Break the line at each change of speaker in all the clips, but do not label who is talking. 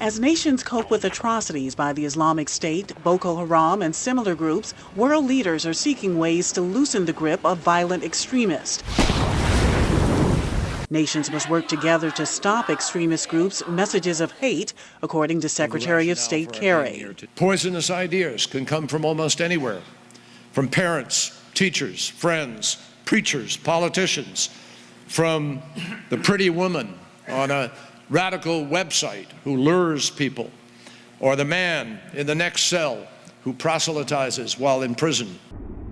As nations cope with atrocities by the Islamic State, Boko Haram, and similar groups, world leaders are seeking ways to loosen the grip of violent extremists. Nations must work together to stop extremist groups' messages of hate, according to Secretary of State Kerry.
Poisonous ideas can come from almost anywhere, from parents, teachers, friends, preachers, politicians, from the pretty woman on a radical website who lures people, or the man in the next cell who proselytizes while in prison.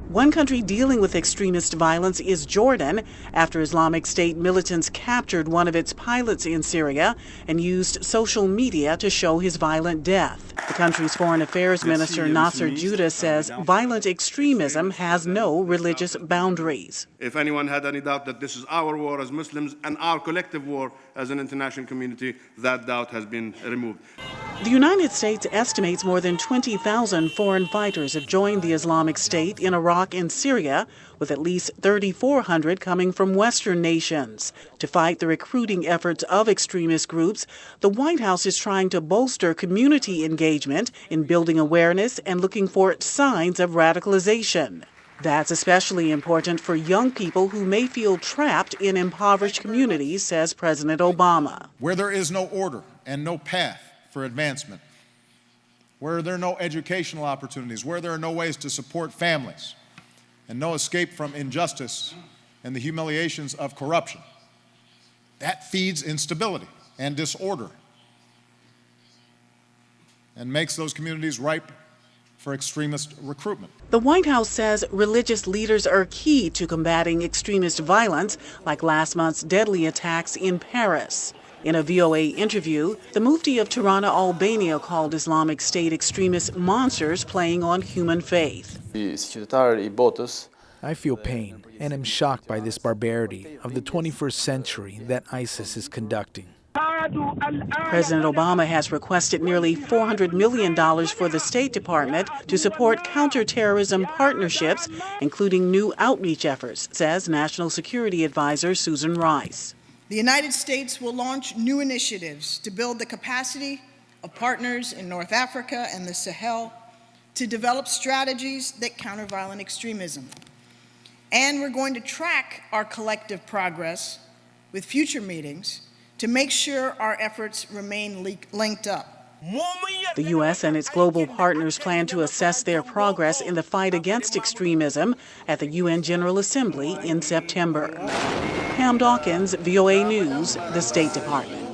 One country dealing with extremist violence is Jordan, after Islamic State militants captured one of its pilots in Syria and used social media to show his violent death. The country's Foreign Affairs Minister Nasser Judah says violent extremism has no religious boundaries.
If anyone had any doubt that this is our war as Muslims and our collective war as an international community, that doubt has been removed.
The United States estimates more than 20,000 foreign fighters have joined the Islamic State in Iraq and Syria, with at least 3,400 coming from Western nations. To fight the recruiting efforts of extremist groups, the White House is trying to bolster community engagement in building awareness and looking for signs of radicalization. That's especially important for young people who may feel trapped in impoverished communities, says President Obama.
Where there is no order and no path for advancement, where there are no educational opportunities, where there are no ways to support families, and no escape from injustice and the humiliations of corruption, that feeds instability and disorder and makes those communities ripe for extremist recruitment.
The White House says religious leaders are key to combating extremist violence, like last month's deadly attacks in Paris. In a VOA interview, the Mufti of Tirana, Albania, called Islamic State extremist monsters playing on human faith.
I feel pain and am shocked by this barbarity of the 21st century that ISIS is conducting.
President Obama has requested nearly $400 million for the State Department to support counterterrorism partnerships, including new outreach efforts, says National Security Advisor Susan Rice.
The United States will launch new initiatives to build the capacity of partners in North Africa and the Sahel to develop strategies that counter violent extremism. And we're going to track our collective progress with future meetings to make sure our efforts remain linked up.
The U.S. and its global partners plan to assess their progress in the fight against extremism at the UN General Assembly in September. Pam Dockins, VOA News, the State Department.